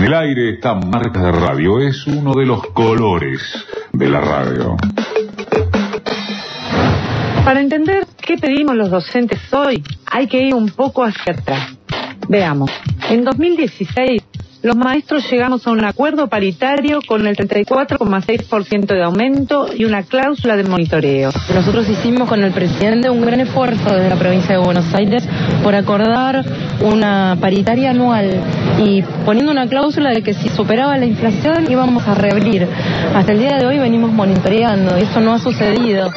el aire está Marcas de Radio, es uno de los colores de la radio. Para entender qué pedimos los docentes hoy, hay que ir un poco hacia atrás. Veamos, en 2016, los maestros llegamos a un acuerdo paritario con el 34,6% de aumento y una cláusula de monitoreo. Nosotros hicimos con el presidente un gran esfuerzo desde la provincia de Buenos Aires por acordar una paritaria anual y poniendo una cláusula de que si superaba la inflación íbamos a reabrir. Hasta el día de hoy venimos monitoreando y eso no ha sucedido.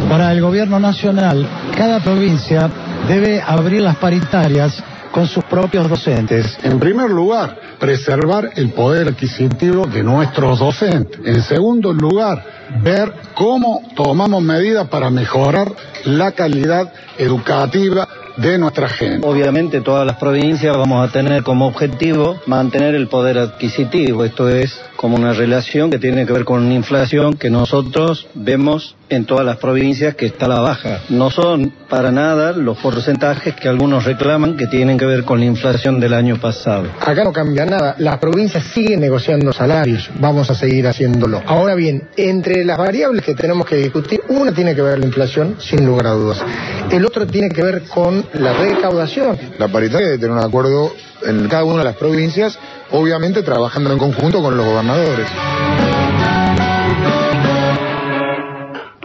Para el gobierno nacional, cada provincia debe abrir las paritarias con sus propios docentes. En primer lugar, preservar el poder adquisitivo de nuestros docentes. En segundo lugar, ver cómo tomamos medidas para mejorar la calidad educativa de nuestra gente. Obviamente todas las provincias vamos a tener como objetivo mantener el poder adquisitivo. Esto es como una relación que tiene que ver con una inflación que nosotros vemos en todas las provincias que está a la baja. No son para nada los porcentajes que algunos reclaman que tienen que ver con la inflación del año pasado. Acá no cambia nada, las provincias siguen negociando salarios, vamos a seguir haciéndolo. Ahora bien, entre las variables que tenemos que discutir, una tiene que ver la inflación, sin lugar a dudas. El otro tiene que ver con la recaudación. La paritaria debe tener un acuerdo en cada una de las provincias, obviamente trabajando en conjunto con los gobernadores.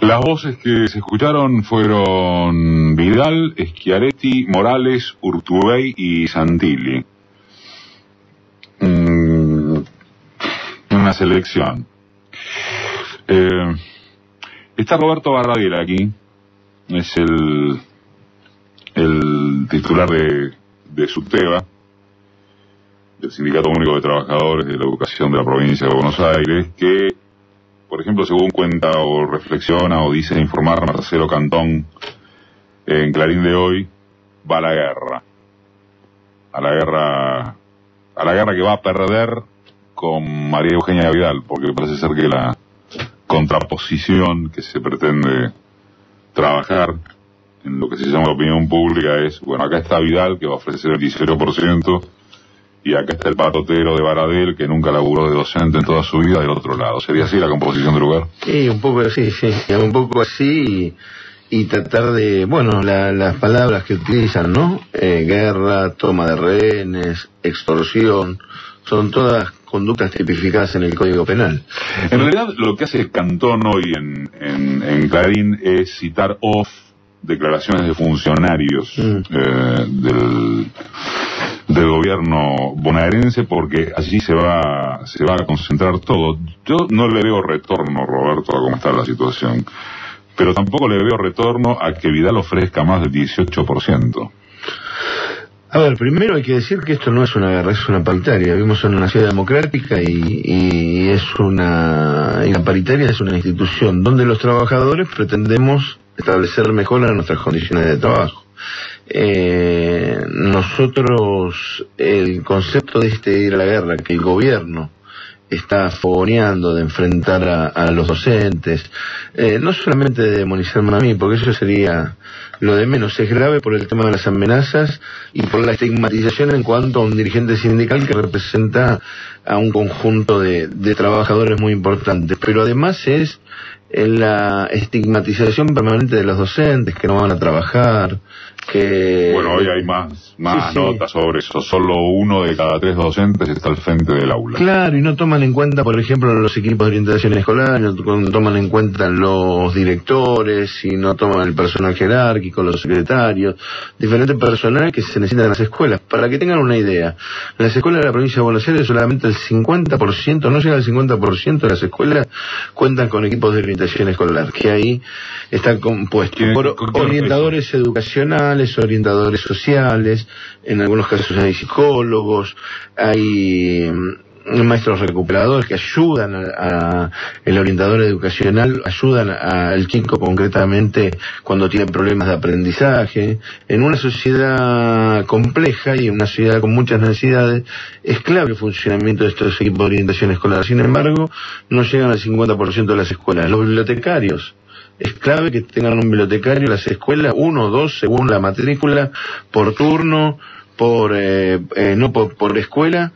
Las voces que se escucharon fueron Vidal, Schiaretti, Morales, Urtubey y Santilli. Una selección. Está Roberto Baradel aquí. Es el titular de SUTEBA, del Sindicato Único de Trabajadores de la Educación de la Provincia de Buenos Aires, que, por ejemplo, según cuenta o reflexiona o dice informar Marcelo Cantón en Clarín de hoy, va a la guerra. A la guerra que va a perder con María Eugenia Vidal, porque parece ser que la contraposición que se pretende trabajar en lo que se llama la opinión pública es, bueno, acá está Vidal, que va a ofrecer el 18%, y acá está el patotero de Baradel, que nunca laburó de docente en toda su vida, del otro lado. ¿Sería así la composición del lugar? Sí, un poco así, un poco así, y tratar de, bueno, las palabras que utilizan, ¿no? Guerra, toma de rehenes, extorsión, son todas conductas tipificadas en el Código Penal. En realidad, lo que hace Cantón hoy en Clarín es citar declaraciones de funcionarios del gobierno bonaerense, porque allí se va a concentrar todo. Yo no le veo retorno, Roberto, a cómo está la situación, pero tampoco le veo retorno a que Vidal ofrezca más del 18%. A ver, primero hay que decir que esto no es una guerra, es una paritaria. Vivimos en una ciudad democrática y la paritaria es una institución donde los trabajadores pretendemos establecer mejoras en nuestras condiciones de trabajo. Nosotros, el concepto de ir a la guerra, que el gobierno está fogoneando de enfrentar a los docentes, no solamente de demonizarme a mí, porque eso sería lo de menos, es grave por el tema de las amenazas y por la estigmatización en cuanto a un dirigente sindical que representa a un conjunto de trabajadores muy importantes, pero además es la estigmatización permanente de los docentes que no van a trabajar, que... Bueno, hoy hay más notas sobre eso. Solo 1 de cada 3 docentes está al frente del aula. Claro, y no toman en cuenta, por ejemplo, los equipos de orientación escolar, no toman en cuenta los directores, y no toman el personal jerárquico, los secretarios, diferentes personal que se necesitan en las escuelas. Para que tengan una idea, en las escuelas de la provincia de Buenos Aires solamente el 50%, no llega al 50% de las escuelas cuentan con equipos de orientación escolar, que ahí están compuestos por orientadores educacionales, orientadores sociales, en algunos casos hay psicólogos, hay maestros recuperadores que ayudan el orientador educacional, ayudan al chico concretamente cuando tiene problemas de aprendizaje. En una sociedad compleja y en una sociedad con muchas necesidades es clave el funcionamiento de estos equipos de orientación escolar. Sin embargo, no llegan al 50% de las escuelas. Los bibliotecarios es clave que tengan un bibliotecario en las escuelas, 1 o 2 según la matrícula, por turno, por escuela.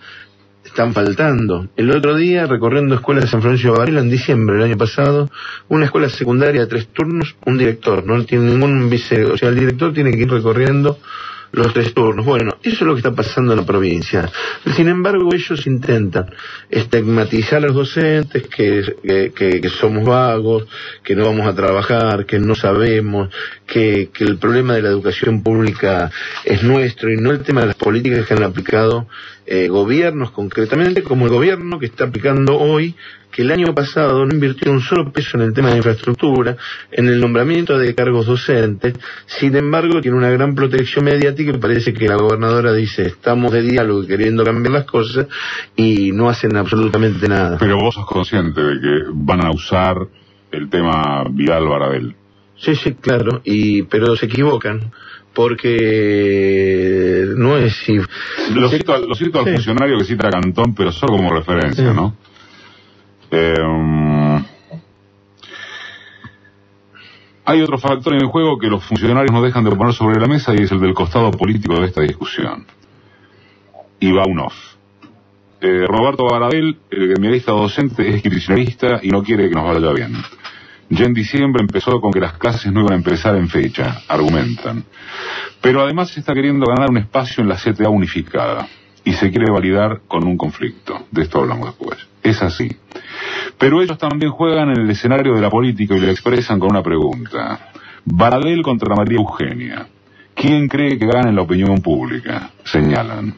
Están faltando. El otro día, recorriendo escuelas de San Francisco de Varela, en diciembre del año pasado, una escuela secundaria de 3 turnos, un director, no tiene ningún o sea, el director tiene que ir recorriendo los 3 turnos. Bueno, eso es lo que está pasando en la provincia. Sin embargo, ellos intentan estigmatizar a los docentes, que somos vagos, que no vamos a trabajar, que no sabemos, que el problema de la educación pública es nuestro y no el tema de las políticas que han aplicado gobiernos concretamente, como el gobierno que está aplicando hoy, que el año pasado no invirtió un solo peso en el tema de infraestructura, en el nombramiento de cargos docentes. Sin embargo, tiene una gran protección mediática y parece que la gobernadora dice, estamos de diálogo y queriendo cambiar las cosas, y no hacen absolutamente nada. Pero vos sos consciente de que van a usar el tema Vidal-Baradel. Sí, claro, pero se equivocan, porque no es si... Lo cito al funcionario que cita a Cantón, pero solo como referencia, ¿no? Hay otro factor en el juego que los funcionarios no dejan de poner sobre la mesa y es el del costado político de esta discusión. Y va un off. Roberto Baradel, el gremialista docente, es kirchnerista y no quiere que nos vaya bien. Ya en diciembre empezó con que las clases no iban a empezar en fecha, argumentan. Pero además se está queriendo ganar un espacio en la CTA unificada y se quiere validar con un conflicto. De esto hablamos después. Es así. Pero ellos también juegan en el escenario de la política y le expresan con una pregunta. Baradel contra María Eugenia. ¿Quién cree que gana en la opinión pública? Señalan.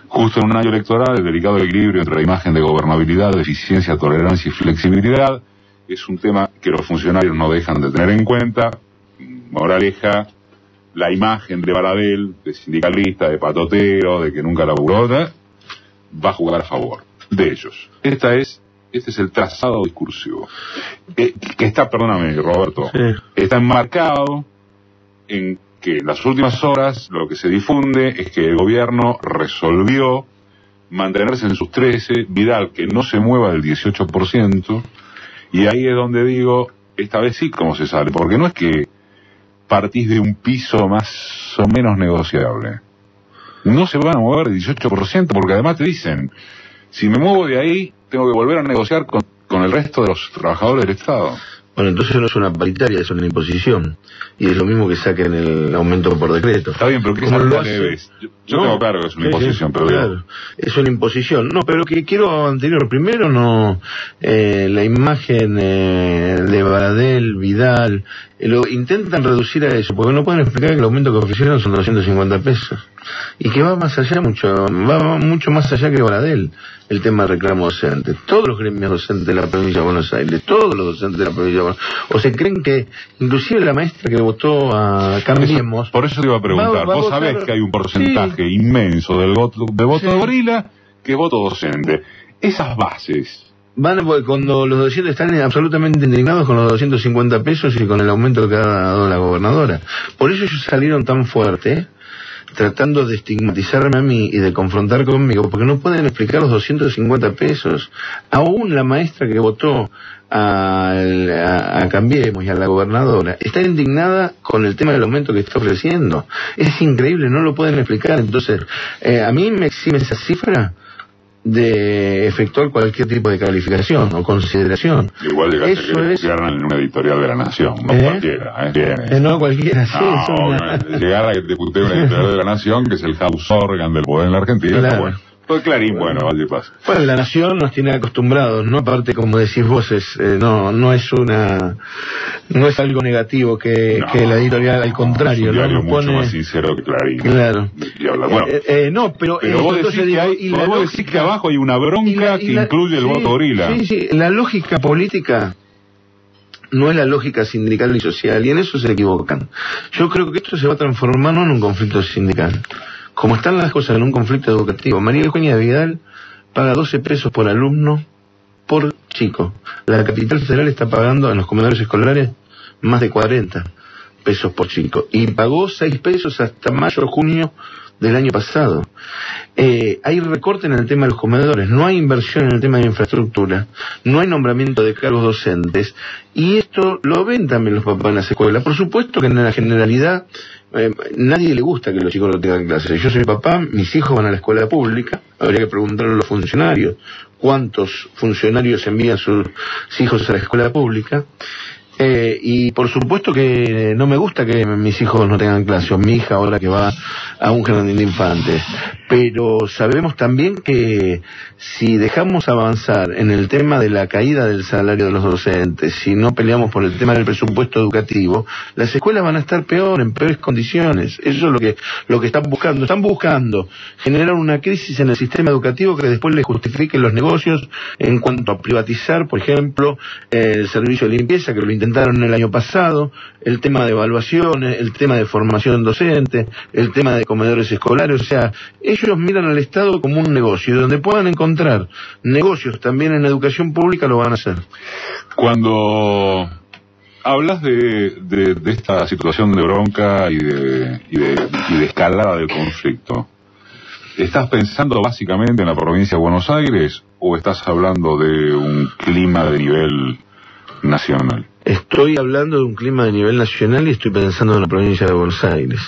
Justo en un año electoral, el delicado equilibrio entre la imagen de gobernabilidad, de eficiencia, tolerancia y flexibilidad es un tema que los funcionarios no dejan de tener en cuenta. Moraleja, la imagen de Baradel, de sindicalista, de patotero, de que nunca laburó, va a jugar a favor de ellos. Este es el trazado discursivo. Que está, perdóname, Roberto, está enmarcado en que en las últimas horas lo que se difunde es que el gobierno resolvió mantenerse en sus 13, Vidal que no se mueva del 18%, y ahí es donde digo, esta vez sí cómo se sale, porque no es que partís de un piso más o menos negociable. No se van a mover del 18%, porque además te dicen, si me muevo de ahí, tengo que volver a negociar con el resto de los trabajadores del Estado. Bueno, entonces no es una paritaria, es una imposición. Y es lo mismo que saquen el aumento por decreto. Está bien, pero ¿qué salida le ves? Yo no, tengo claro que es una imposición, pero claro, es una imposición. No, pero que quiero anterior, primero no, la imagen de Baradel, Vidal, lo intentan reducir a eso, porque no pueden explicar que el aumento que ofrecieron son 250 pesos. Y que va más allá, va mucho más allá que Baradel, el tema de reclamo docente. Todos los gremios docentes de la provincia de Buenos Aires, todos los docentes de la provincia de Buenos Aires, o se creen que, inclusive la maestra que votó a Cambiemos... Por eso te iba a preguntar, vos sabés que hay un porcentaje inmenso del voto de gorila que voto docente. Esas bases... Cuando los docentes están absolutamente indignados con los 250 pesos y con el aumento que ha dado la gobernadora. Por eso ellos salieron tan fuerte, tratando de estigmatizarme a mí y de confrontar conmigo, porque no pueden explicar los 250 pesos. Aún la maestra que votó a Cambiemos y a la gobernadora está indignada con el tema del aumento que está ofreciendo. Es increíble, no lo pueden explicar. Entonces, a mí me exime esa cifra de efectuar cualquier tipo de calificación o consideración. Igual llegaste a que pusieran en una editorial de La Nación, no cualquiera, no cualquiera, sí. Llegar a que te puteen una editorial de La Nación, que es el house organ del poder en la Argentina, claro. Bueno. Pues Clarín, bueno, vale paz. Bueno, La Nación nos tiene acostumbrados, ¿no? Aparte, como decís vos, no es algo negativo que la editorial, al contrario, ¿no? Nos mucho pone más sincero que Clarín. Claro. Bueno, no, pero vos decís que abajo hay una bronca que incluye el voto gorila. Sí, la lógica política no es la lógica sindical y social, y en eso se equivocan. Yo creo que esto se va a transformar no en un conflicto sindical, como están las cosas, en un conflicto educativo. María Eugenia Vidal paga 12 pesos por alumno por chico. La capital federal está pagando en los comedores escolares más de 40 pesos por chico. Y pagó 6 pesos hasta mayo o junio del año pasado. Hay recorte en el tema de los comedores, no hay inversión en el tema de infraestructura, no hay nombramiento de cargos docentes, y esto lo ven también los papás en las escuelas. Por supuesto que en la generalidad nadie le gusta que los chicos no tengan clases. Yo soy papá, mis hijos van a la escuela pública, habría que preguntarle a los funcionarios cuántos funcionarios envían sus hijos a la escuela pública. Y por supuesto que no me gusta que mis hijos no tengan clase, o mi hija ahora que va a un jardín de infantes, pero sabemos también que si dejamos avanzar en el tema de la caída del salario de los docentes, si no peleamos por el tema del presupuesto educativo, las escuelas van a estar peor, en peores condiciones. Eso es lo que están buscando generar una crisis en el sistema educativo que después le justifique los negocios en cuanto a privatizar, por ejemplo, el servicio de limpieza, que lo intentaron el año pasado, el tema de evaluaciones, el tema de formación docente, el tema de comedores escolares. O sea, ellos miran al Estado como un negocio, y donde puedan encontrar negocios también en educación pública lo van a hacer. Cuando hablas de esta situación de bronca y de escalada del conflicto, ¿estás pensando básicamente en la provincia de Buenos Aires o estás hablando de un clima de nivel nacional? Estoy hablando de un clima de nivel nacional y estoy pensando en la provincia de Buenos Aires.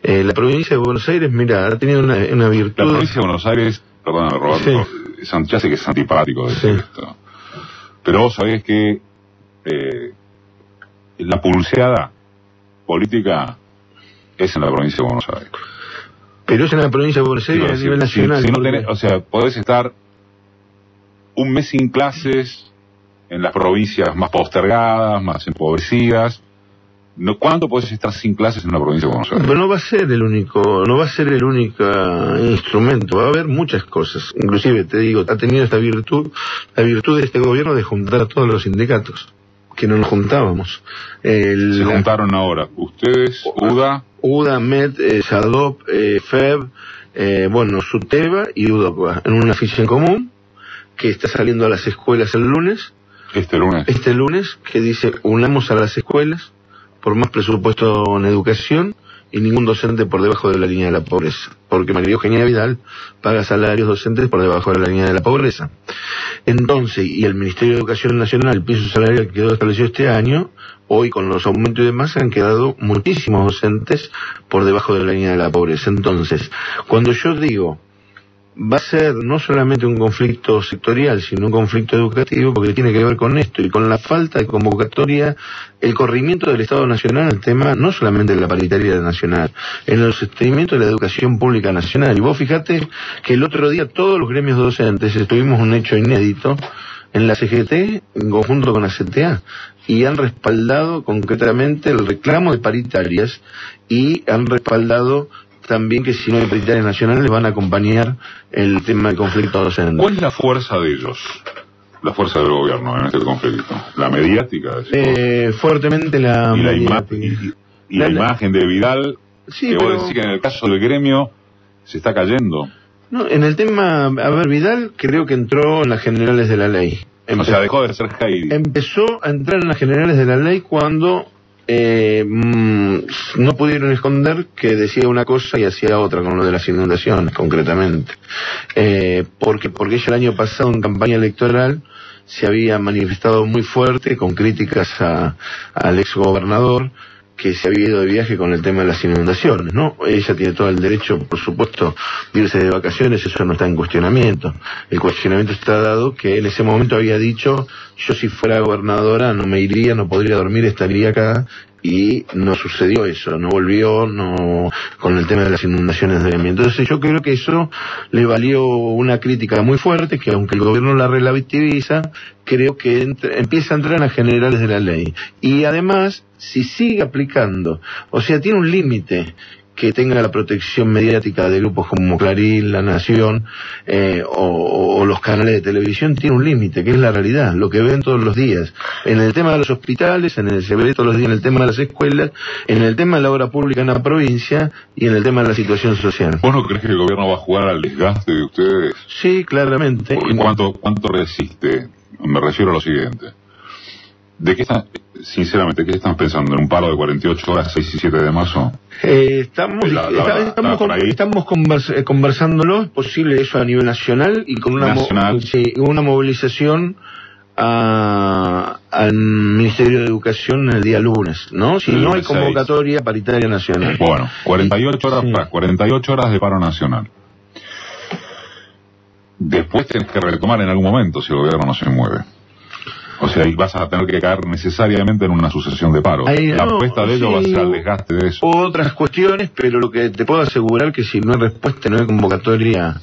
La provincia de Buenos Aires, mira, ha tenido una virtud. La provincia de Buenos Aires, perdóname Roberto, sí. Ya sé que es antipático decir esto, pero vos sabés que la pulseada política es en la provincia de Buenos Aires. Pero es en la provincia de Buenos Aires a nivel nacional. Si no tenés, o sea, podés estar un mes sin clases en las provincias más postergadas, más empobrecidas. ¿Cuánto podés estar sin clases en una provincia de Buenos Aires? Pero no va a ser el único instrumento, va a haber muchas cosas. Inclusive, te digo, ha tenido esta virtud, la virtud de este gobierno de juntar a todos los sindicatos, que no nos juntábamos. Se juntaron ahora, ustedes, UDA, MED, SADOP, FEB, SUTEBA y UDOCBA, en una ficha en común, que está saliendo a las escuelas el lunes. Este lunes, que dice, unamos a las escuelas por más presupuesto en educación y ningún docente por debajo de la línea de la pobreza, porque María Eugenia Vidal paga salarios docentes por debajo de la línea de la pobreza. Entonces, y el Ministerio de Educación Nacional, el piso salarial que quedó establecido este año, hoy con los aumentos y demás han quedado muchísimos docentes por debajo de la línea de la pobreza. Entonces, cuando yo digo va a ser no solamente un conflicto sectorial, sino un conflicto educativo, porque tiene que ver con esto y con la falta de convocatoria, el corrimiento del Estado Nacional al tema, no solamente de la paritaria nacional, en el sostenimiento de la educación pública nacional. Y vos fijate que el otro día todos los gremios docentes estuvimos un hecho inédito en la CGT en conjunto con la CTA, y han respaldado concretamente el reclamo de paritarias y han respaldado también que si no hay paritarias nacionales van a acompañar el tema del conflicto docente. ¿Cuál es la fuerza de ellos? La fuerza del gobierno en este conflicto. ¿La mediática? Fuertemente la mediática. La imagen de Vidal, sí, que vos decís que en el caso del gremio se está cayendo. No, en el tema, Vidal creo que entró en las generales de la ley. O sea, dejó de ser Heidi. Empezó a entrar en las generales de la ley cuando no pudieron esconder que decía una cosa y hacía otra con lo de las inundaciones, concretamente. Porque ella el año pasado en campaña electoral se había manifestado muy fuerte con críticas al ex gobernador, que se había ido de viaje con el tema de las inundaciones, ¿no? Ella tiene todo el derecho, por supuesto, de irse de vacaciones, eso no está en cuestionamiento. El cuestionamiento está dado que en ese momento había dicho, yo si fuera gobernadora no me iría, no podría dormir, estaría acá, y no sucedió eso, no volvió con el tema de las inundaciones de Miami. Entonces yo creo que eso le valió una crítica muy fuerte, que aunque el gobierno la relativiza, creo que empieza a entrar en las generales de la ley. Y además, si sigue aplicando, o sea, tiene un límite que tenga la protección mediática de grupos como Clarín, La Nación, o los canales de televisión, tiene un límite, que es la realidad, lo que ven todos los días. En el tema de los hospitales, se ve todos los días en el tema de las escuelas, en el tema de la obra pública en la provincia y en el tema de la situación social. ¿Vos no crees que el gobierno va a jugar al desgaste de ustedes? Sí, claramente. ¿Cuánto resiste? Me refiero a lo siguiente. sinceramente, ¿qué están pensando? ¿En un paro de 48 horas, 6 y 7 de marzo? Estamos conversándolo. Es posible eso a nivel nacional y con una movilización al Ministerio de Educación el día lunes, ¿no? Si no hay convocatoria paritaria nacional. Bueno, 48 horas, 48 horas de paro nacional. Después tenés que retomar en algún momento si el gobierno no se mueve. O sea, ahí vas a tener que caer necesariamente en una sucesión de paros. La respuesta de ello va a ser el desgaste de eso. Otras cuestiones, pero lo que te puedo asegurar que si no hay respuesta, no hay convocatoria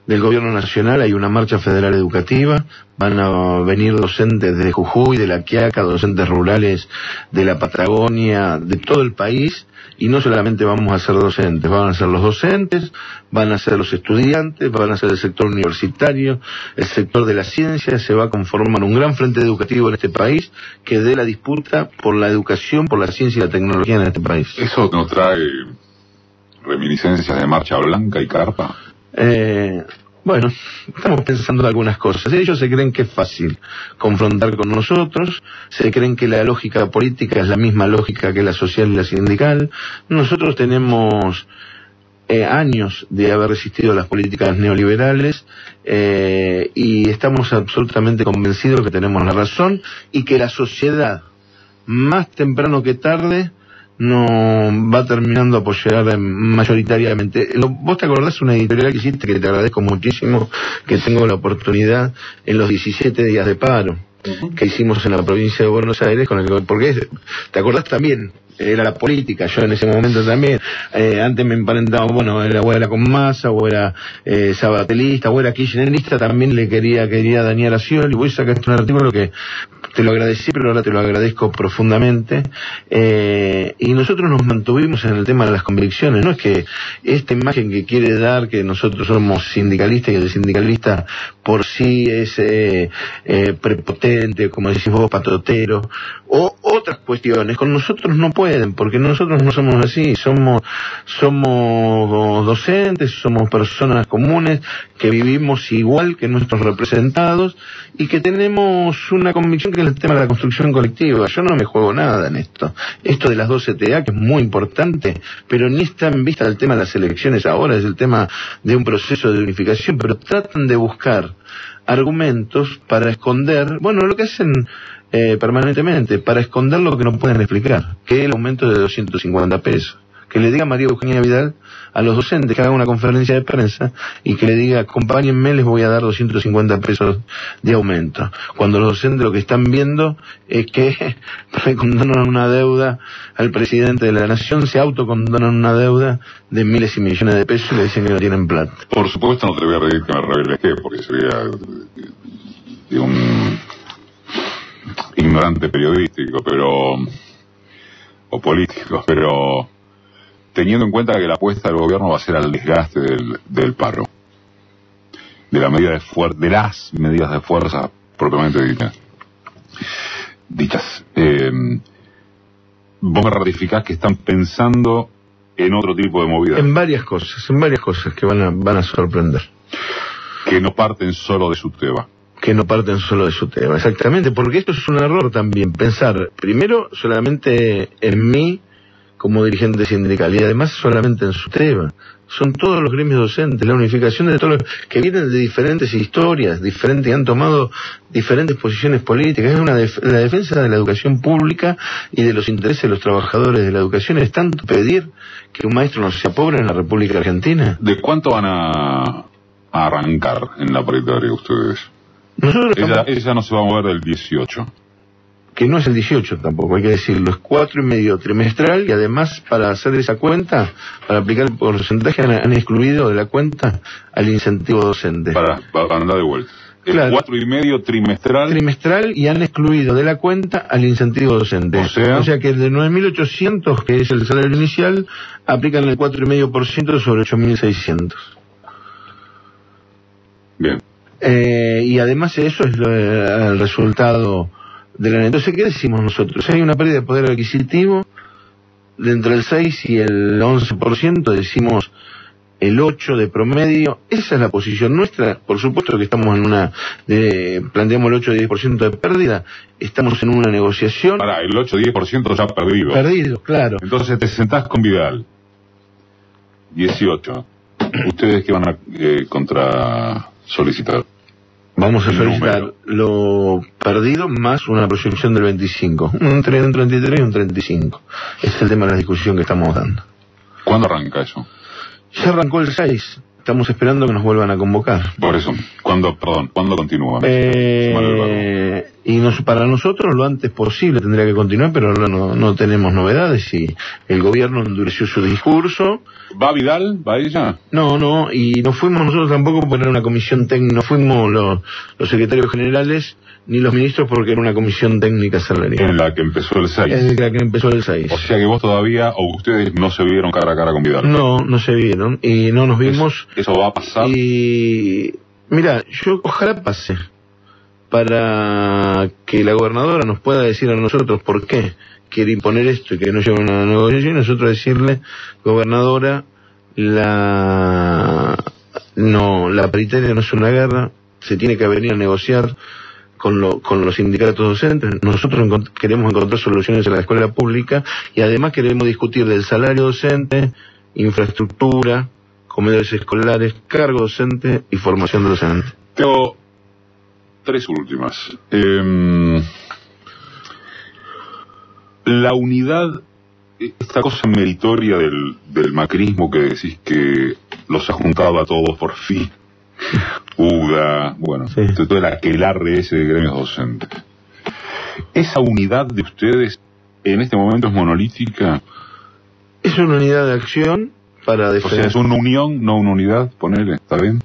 del gobierno nacional, hay una marcha federal educativa, van a venir docentes de Jujuy, de La Quiaca, docentes rurales de la Patagonia, de todo el país, y no solamente vamos a ser docentes, van a ser los docentes, van a ser los estudiantes, van a ser el sector universitario, el sector de la ciencia. Se va a conformar un gran frente educativo en este país que dé la disputa por la educación, por la ciencia y la tecnología en este país. ¿Eso nos trae reminiscencias de Marcha Blanca y Carpa? Bueno, estamos pensando en algunas cosas. Ellos se creen que es fácil confrontar con nosotros, se creen que la lógica política es la misma lógica que la social y la sindical. Nosotros tenemos años de haber resistido a las políticas neoliberales y estamos absolutamente convencidos que tenemos la razón y que la sociedad, más temprano que tarde, no va terminando a apoyar mayoritariamente. Vos te acordás una editorial que hiciste, que te agradezco muchísimo, que tengo la oportunidad en los 17 días de paro que hicimos en la provincia de Buenos Aires, porque te acordás también, era la política, yo en ese momento también, antes me emparentaba, bueno, era con Massa, o era sabatelista, o era kirchnerista, también le quería dañar a Scioli. Vos sacaste un artículo que te lo agradecí, pero ahora te lo agradezco profundamente, y nosotros nos mantuvimos en el tema de las convicciones. No es que esta imagen que quiere dar que nosotros somos sindicalistas y el sindicalista por sí es prepotente, como decís vos, patotero, o otras cuestiones. Con nosotros no pueden, porque nosotros no somos así, somos docentes, somos personas comunes que vivimos igual que nuestros representados y que tenemos una convicción que es el tema de la construcción colectiva. Yo no me juego nada en esto de las 2 CTA, que es muy importante, pero ni está en vista el tema de las elecciones ahora, es el tema de un proceso de unificación, pero tratan de buscar argumentos para esconder, bueno, lo que hacen permanentemente, para esconder lo que no pueden explicar, que es el aumento de 250 pesos. Que le diga María Eugenia Vidal a los docentes que hagan una conferencia de prensa y que le diga, acompáñenme, les voy a dar 250 pesos de aumento. Cuando los docentes lo que están viendo es que condonan una deuda al presidente de la nación, se autocondonan una deuda de miles y millones de pesos y le dicen que no tienen plata. Por supuesto no te voy a pedir que me reveles qué, porque sería de un ignorante periodístico, o político, pero teniendo en cuenta que la apuesta del gobierno va a ser al desgaste del paro, de las medidas de fuerza propiamente dichas. Vos me ratificás que están pensando en otro tipo de movidas. En varias cosas que van a sorprender. Que no parten solo de su tema. Exactamente, porque esto es un error también, pensar primero solamente en mí como dirigente sindical y además solamente en su tema. Son todos los gremios docentes, la unificación de todos los que vienen de diferentes historias, diferentes, han tomado diferentes posiciones políticas. Es la defensa de la educación pública y de los intereses de los trabajadores de la educación. Es tanto pedir que un maestro no sea pobre en la República Argentina. ¿De cuánto van a arrancar en la paritaria ustedes? Ella no se va a mover del 18. Que no es el 18 tampoco, hay que decirlo, es 4,5 trimestral, y además para hacer esa cuenta, para aplicar el porcentaje, han excluido de la cuenta al incentivo docente. Para andar de vuelta. Claro. 4,5 trimestral, y han excluido de la cuenta al incentivo docente. O sea que de 9.800, que es el salario inicial, aplican el 4,5% sobre 8.600. Bien. Y además eso es el resultado de la... Entonces, ¿qué decimos nosotros? Hay una pérdida de poder adquisitivo de entre el 6 y el 11%, decimos, el 8 de promedio. Esa es la posición nuestra. Por supuesto que estamos en una, planteamos el 8-10% de pérdida, estamos en una negociación. Pará, el 8-10% ya perdido. Perdido, claro. Entonces te sentás con Vidal, 18. ¿Ustedes qué van a contra solicitar? Vamos a solicitar lo perdido más una proyección del 25. Entre un 33 y un 35. Ese es el tema de la discusión que estamos dando. ¿Cuándo arranca eso? Ya arrancó el 6. Estamos esperando que nos vuelvan a convocar. Por eso, ¿cuándo continúa? Para nosotros lo antes posible tendría que continuar, pero no tenemos novedades y el gobierno endureció su discurso. ¿Va Vidal? ¿Va ella? No, y no fuimos nosotros tampoco por una comisión técnica, no fuimos los secretarios generales ni los ministros porque era una comisión técnica salarial. En la que empezó el 6. En la que empezó el 6. O sea que vos todavía, o ustedes no se vieron cara a cara con Vidal. No se vieron y no nos vimos. ¿Eso va a pasar? Y mira, yo ojalá pase para que la gobernadora nos pueda decir a nosotros por qué quiere imponer esto y que no lleve a una negociación, y nosotros decirle, gobernadora, la paritaria no es una guerra, se tiene que venir a negociar con los sindicatos docentes. Nosotros queremos encontrar soluciones en la escuela pública y además queremos discutir del salario docente, infraestructura, comedores escolares, cargo docente y formación docente. Tengo 3 últimas. La unidad, esta cosa meritoria del macrismo que decís que los ha juntado a todos por fin, UDA, bueno, sí, todo el aquelarre ese de gremios docentes. ¿Esa unidad de ustedes en este momento es monolítica? Es una unidad de acción para defender. O sea, es una unión, no una unidad, ponele, ¿está bien?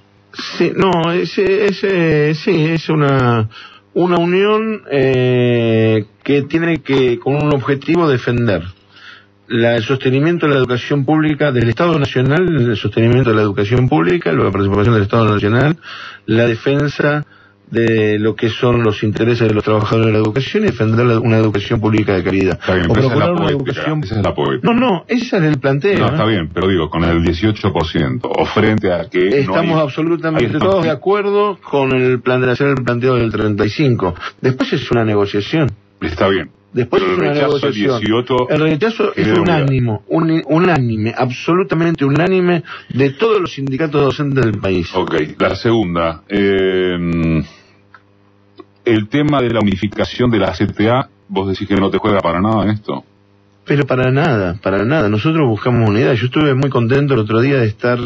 Sí, no, es una unión que tiene con un objetivo defender el sostenimiento de la educación pública del Estado Nacional, el sostenimiento de la educación pública, la participación del Estado Nacional, la defensa de lo que son los intereses de los trabajadores de la educación y defender una educación pública de calidad. Está bien, pero esa es la poética. No, ese es el planteo. No, está bien, pero digo, con el 18%, o frente a que... Estamos absolutamente todos de acuerdo con el hacer el planteo del 35%. Después es una negociación. Está bien. Después es una negociación. El rechazo es unánime, absolutamente unánime de todos los sindicatos docentes del país. Ok, la segunda. El tema de la unificación de la CTA, vos decís que no te juega para nada en esto. Pero para nada. Nosotros buscamos unidad. Yo estuve muy contento el otro día de estar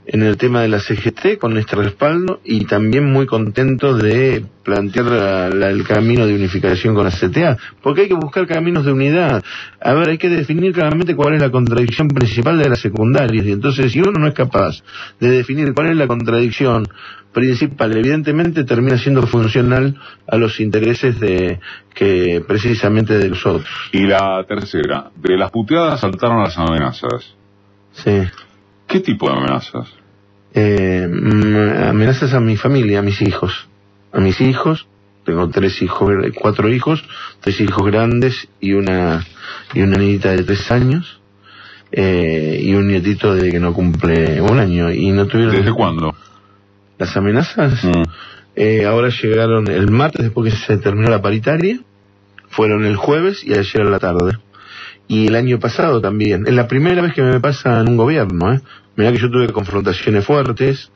en el tema de la CGT con este respaldo y también muy contento de plantear el camino de unificación con la CTA, porque hay que buscar caminos de unidad. A ver, hay que definir claramente cuál es la contradicción principal de las secundarias, y entonces si uno no es capaz de definir cuál es la contradicción principal, evidentemente termina siendo funcional a los intereses precisamente de los otros. Y la tercera, de las puteadas saltaron las amenazas. Sí. ¿Qué tipo de amenazas? Amenazas a mi familia, a mis hijos. Tengo 4 hijos, 3 hijos grandes y una niñita de 3 años, y un nietito de que no cumple 1 año. Y no tuvieron... ¿Desde cuándo? Las amenazas, ahora llegaron el martes después que se terminó la paritaria, fueron el jueves y ayer a la tarde. Y el año pasado también. Es la primera vez que me pasa en un gobierno, Mirá que yo tuve confrontaciones fuertes.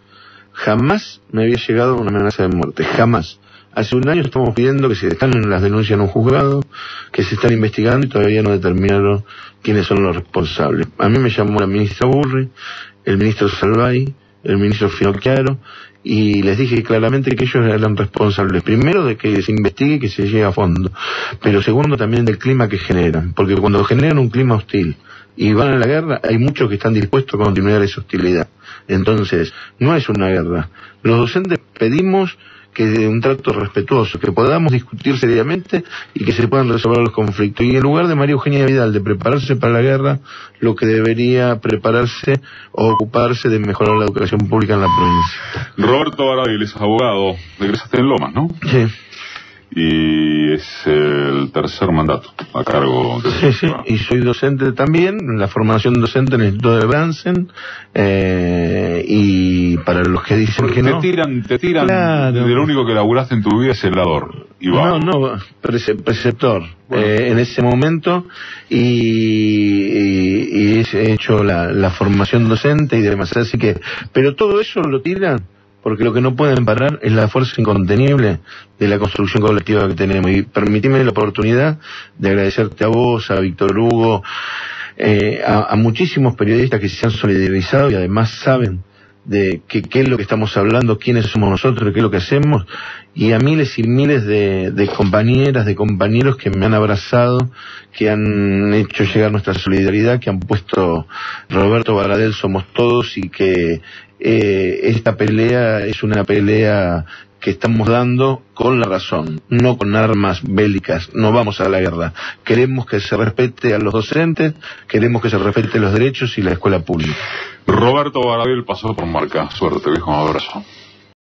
Jamás me había llegado una amenaza de muerte. Jamás. Hace 1 año estamos pidiendo que se están en las denuncias en un juzgado, que se están investigando y todavía no determinaron quiénes son los responsables. A mí me llamó la ministra Burri, el ministro Salvay, el ministro Finocchiaro, y les dije claramente que ellos eran responsables, primero de que se investigue y que se llegue a fondo, pero segundo también del clima que generan, porque cuando generan un clima hostil y van a la guerra, hay muchos que están dispuestos a continuar esa hostilidad. Entonces, no es una guerra. Los docentes pedimos que un trato respetuoso, que podamos discutir seriamente y que se puedan resolver los conflictos. Y en lugar de María Eugenia Vidal de prepararse para la guerra, lo que debería prepararse o ocuparse de mejorar la educación pública en la provincia. Roberto Baradiel es abogado, egresaste en Lomas, ¿no? Sí. y es el tercer mandato a cargo de... Sí, y soy docente también, en la formación docente en el Instituto de Bransen, y para los que dicen porque que no... te tiran, claro. Lo único que laburaste en tu vida es helador. Preceptor, bueno. En ese momento, y he hecho la formación docente y demás, así que, pero todo eso lo tiran porque lo que no pueden parar es la fuerza incontenible de la construcción colectiva que tenemos. Y permitime la oportunidad de agradecerte a vos, a Víctor Hugo, a muchísimos periodistas que se han solidarizado y además saben de qué es lo que estamos hablando, quiénes somos nosotros, qué es lo que hacemos, y a miles y miles de compañeras, de compañeros que me han abrazado, que han hecho llegar nuestra solidaridad, que han puesto Roberto Baradel somos todos, y que esta pelea es una pelea que estamos dando con la razón, no con armas bélicas. No vamos a la guerra. Queremos que se respete a los docentes, queremos que se respete los derechos y la escuela pública. Roberto Baradel pasó por Marca. Suerte, viejo, un abrazo.